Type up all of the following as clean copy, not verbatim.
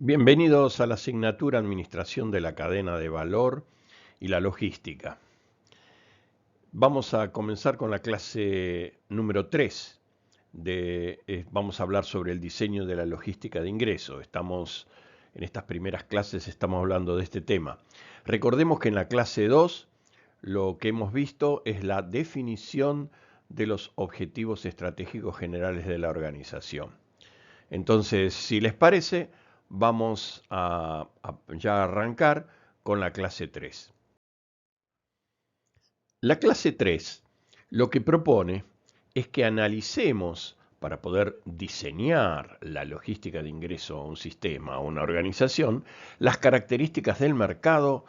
Bienvenidos a la asignatura Administración de la Cadena de Valor y la Logística. Vamos a comenzar con la clase número 3. Vamos a hablar sobre el diseño de la logística de ingreso. En estas primeras clases estamos hablando de este tema. Recordemos que en la clase 2 lo que hemos visto es la definición de los objetivos estratégicos generales de la organización. Entonces, si les parece, vamos a ya arrancar con la clase 3. La clase 3 lo que propone es que analicemos para poder diseñar la logística de ingreso a un sistema, a una organización, las características del mercado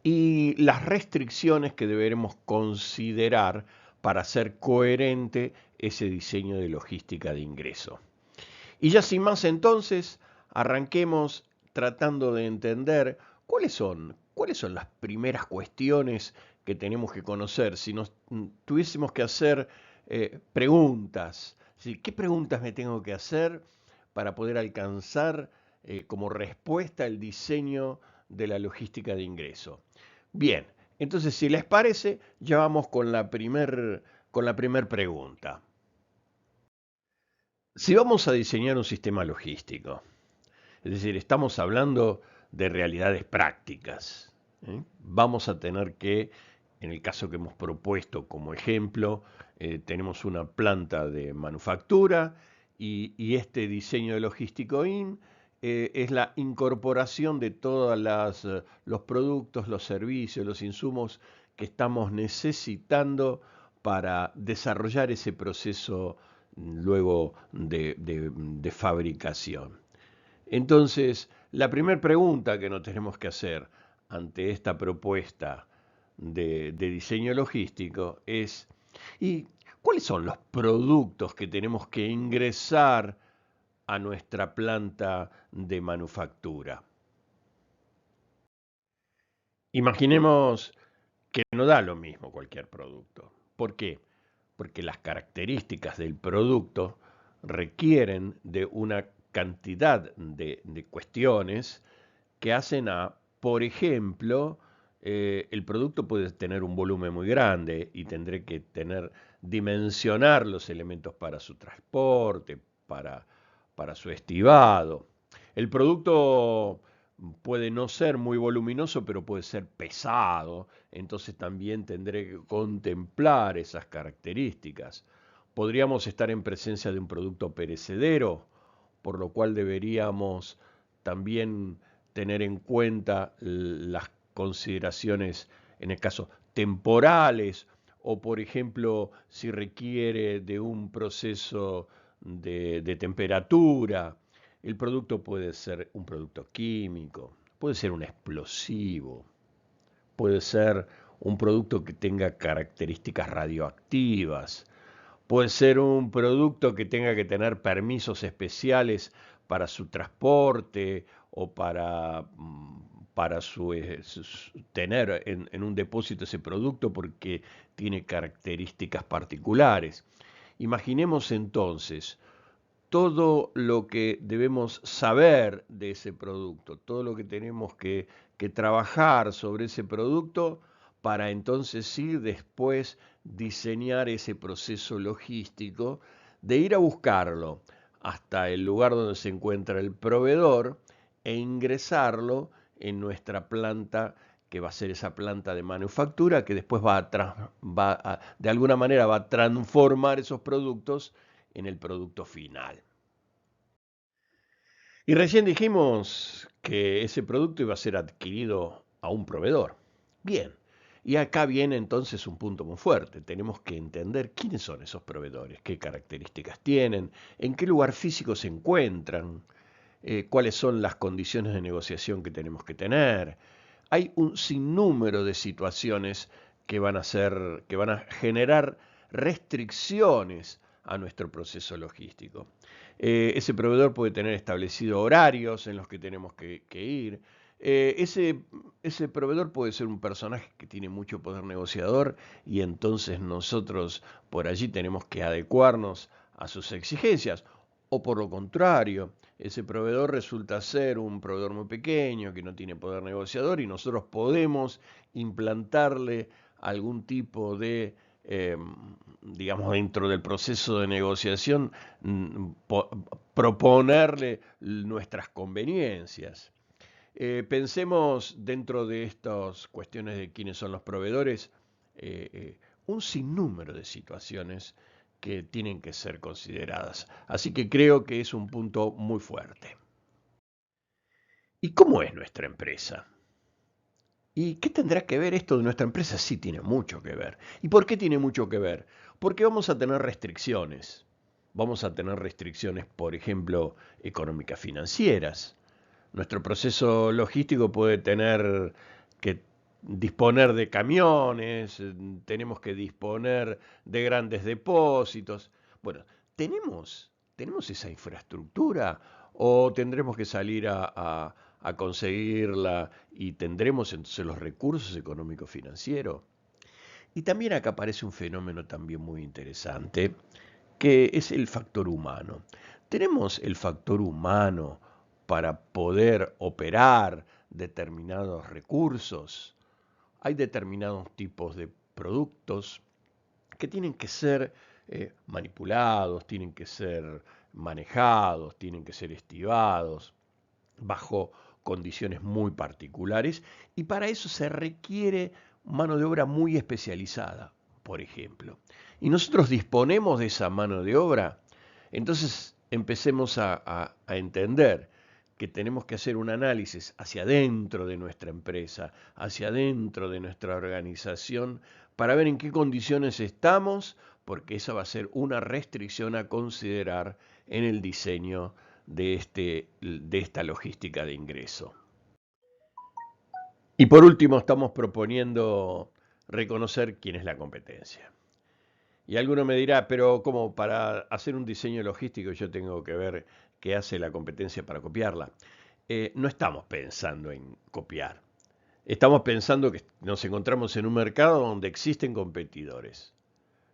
y las restricciones que deberemos considerar para hacer coherente ese diseño de logística de ingreso. Y ya sin más entonces, arranquemos tratando de entender cuáles son las primeras cuestiones que tenemos que conocer. Si nos tuviésemos que hacer preguntas, ¿sí? ¿Qué preguntas me tengo que hacer para poder alcanzar como respuesta el diseño de la logística de ingreso? Bien, entonces si les parece, ya vamos con la primer pregunta. Si vamos a diseñar un sistema logístico, es decir, estamos hablando de realidades prácticas, vamos a tener que, en el caso que hemos propuesto como ejemplo, tenemos una planta de manufactura y este diseño de logístico IN es la incorporación de todos los productos, los servicios, los insumos que estamos necesitando para desarrollar ese proceso luego de fabricación. Entonces, la primera pregunta que nos tenemos que hacer ante esta propuesta de diseño logístico es, ¿y cuáles son los productos que tenemos que ingresar a nuestra planta de manufactura? Imaginemos que no da lo mismo cualquier producto. ¿Por qué? Porque las características del producto requieren de una cantidad de cuestiones que hacen a, por ejemplo, el producto puede tener un volumen muy grande y tendré que dimensionar los elementos para su transporte, para su estibado. El producto puede no ser muy voluminoso, pero puede ser pesado, entonces también tendré que contemplar esas características. Podríamos estar en presencia de un producto perecedero, por lo cual deberíamos también tener en cuenta las consideraciones, en el caso temporales, o por ejemplo, si requiere de un proceso de temperatura. El producto puede ser un producto químico, puede ser un explosivo, puede ser un producto que tenga características radioactivas, puede ser un producto que tenga que tener permisos especiales para su transporte o para tener en un depósito ese producto porque tiene características particulares. Imaginemos entonces todo lo que debemos saber de ese producto, todo lo que tenemos que trabajar sobre ese producto para entonces sí después diseñar ese proceso logístico de ir a buscarlo hasta el lugar donde se encuentra el proveedor e ingresarlo en nuestra planta, que va a ser esa planta de manufactura que después de alguna manera va a transformar esos productos en el producto final. Y recién dijimos que ese producto iba a ser adquirido a un proveedor. Bien, y acá viene entonces un punto muy fuerte. Tenemos que entender quiénes son esos proveedores, qué características tienen, en qué lugar físico se encuentran, cuáles son las condiciones de negociación que tenemos que tener. Hay un sinnúmero de situaciones que van a generar restricciones a nuestro proceso logístico. Ese proveedor puede tener establecidos horarios en los que tenemos que ir. Ese proveedor puede ser un personaje que tiene mucho poder negociador y entonces nosotros por allí tenemos que adecuarnos a sus exigencias. O por lo contrario, ese proveedor resulta ser un proveedor muy pequeño que no tiene poder negociador y nosotros podemos implantarle algún tipo de, digamos, dentro del proceso de negociación, proponerle nuestras conveniencias. Pensemos dentro de estas cuestiones de quiénes son los proveedores, un sinnúmero de situaciones que tienen que ser consideradas. Así que creo que es un punto muy fuerte. ¿Y cómo es nuestra empresa? ¿Y qué tendrá que ver esto de nuestra empresa? Sí, tiene mucho que ver. ¿Y por qué tiene mucho que ver? Porque vamos a tener restricciones. Vamos a tener restricciones, por ejemplo, económicas financieras. Nuestro proceso logístico puede tener que disponer de camiones, tenemos que disponer de grandes depósitos. Bueno, ¿tenemos esa infraestructura o tendremos que salir a conseguirla y tendremos entonces los recursos económicos financieros? Y también acá aparece un fenómeno también muy interesante, que es el factor humano. ¿Tenemos el factor humano para poder operar determinados recursos? Hay determinados tipos de productos que tienen que ser manipulados, tienen que ser manejados, tienen que ser estivados bajo condiciones muy particulares y para eso se requiere mano de obra muy especializada, por ejemplo. Y nosotros disponemos de esa mano de obra, entonces empecemos a entender que tenemos que hacer un análisis hacia adentro de nuestra empresa, hacia adentro de nuestra organización, para ver en qué condiciones estamos, porque esa va a ser una restricción a considerar en el diseño de esta logística de ingreso. Y por último, estamos proponiendo reconocer quién es la competencia. Y alguno me dirá, pero como para hacer un diseño logístico yo tengo que ver qué hace la competencia para copiarla. No estamos pensando en copiar. Estamos pensando que nos encontramos en un mercado donde existen competidores.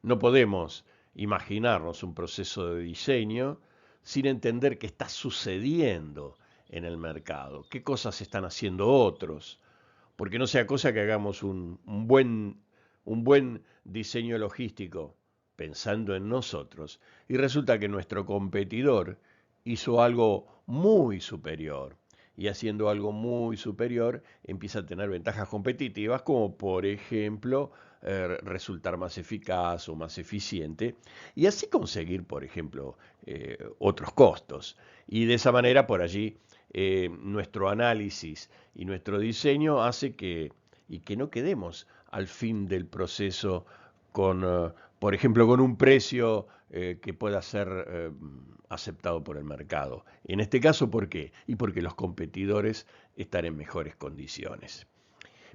No podemos imaginarnos un proceso de diseño sin entender qué está sucediendo en el mercado, qué cosas están haciendo otros, porque no sea cosa que hagamos un buen diseño logístico pensando en nosotros y resulta que nuestro competidor hizo algo muy superior y haciendo algo muy superior empieza a tener ventajas competitivas como por ejemplo resultar más eficaz o más eficiente y así conseguir por ejemplo otros costos y de esa manera por allí nuestro análisis y nuestro diseño hace que no quedemos al fin del proceso con, por ejemplo, con un precio que pueda ser aceptado por el mercado. En este caso, ¿por qué? Y porque los competidores están en mejores condiciones.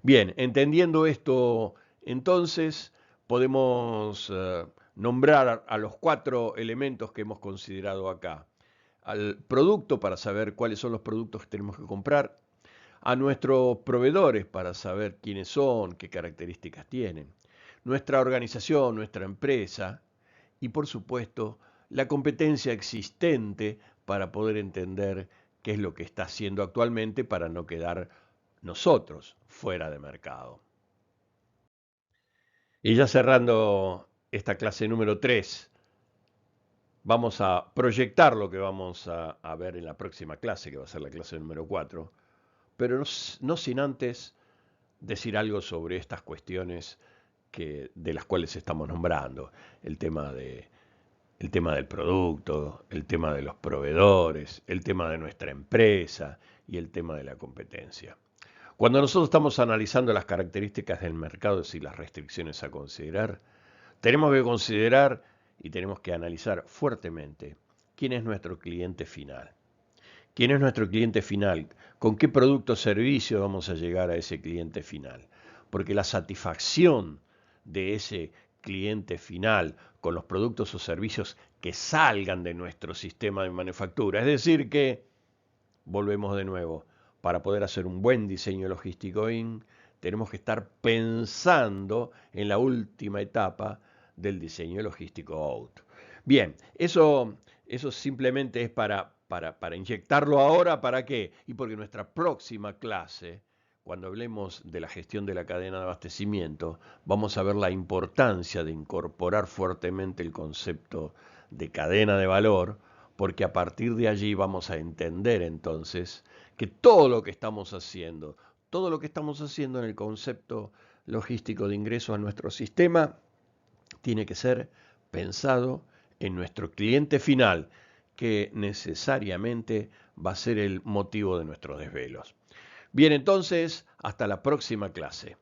Bien, entendiendo esto, entonces podemos nombrar a los 4 elementos que hemos considerado acá. Al producto para saber cuáles son los productos que tenemos que comprar, a nuestros proveedores para saber quiénes son, qué características tienen, nuestra organización, nuestra empresa y por supuesto la competencia existente para poder entender qué es lo que está haciendo actualmente para no quedar nosotros fuera de mercado. Y ya cerrando esta clase número 3, vamos a proyectar lo que vamos a ver en la próxima clase, que va a ser la clase número 4, pero no sin antes decir algo sobre estas cuestiones de las cuales estamos nombrando, el tema el tema del producto, el tema de los proveedores, el tema de nuestra empresa y el tema de la competencia. Cuando nosotros estamos analizando las características del mercado y las restricciones a considerar, tenemos que considerar y tenemos que analizar fuertemente quién es nuestro cliente final. ¿Quién es nuestro cliente final? ¿Con qué producto o servicio vamos a llegar a ese cliente final? Porque la satisfacción de ese cliente final con los productos o servicios que salgan de nuestro sistema de manufactura, es decir que, volvemos de nuevo, para poder hacer un buen diseño logístico IN, tenemos que estar pensando en la última etapa del diseño logístico OUT. Bien, eso simplemente es para inyectarlo ahora, ¿para qué? Y porque nuestra próxima clase, cuando hablemos de la gestión de la cadena de abastecimiento, vamos a ver la importancia de incorporar fuertemente el concepto de cadena de valor, porque a partir de allí vamos a entender entonces que todo lo que estamos haciendo en el concepto logístico de ingreso a nuestro sistema, tiene que ser pensado en nuestro cliente final, que necesariamente va a ser el motivo de nuestros desvelos. Bien, entonces, hasta la próxima clase.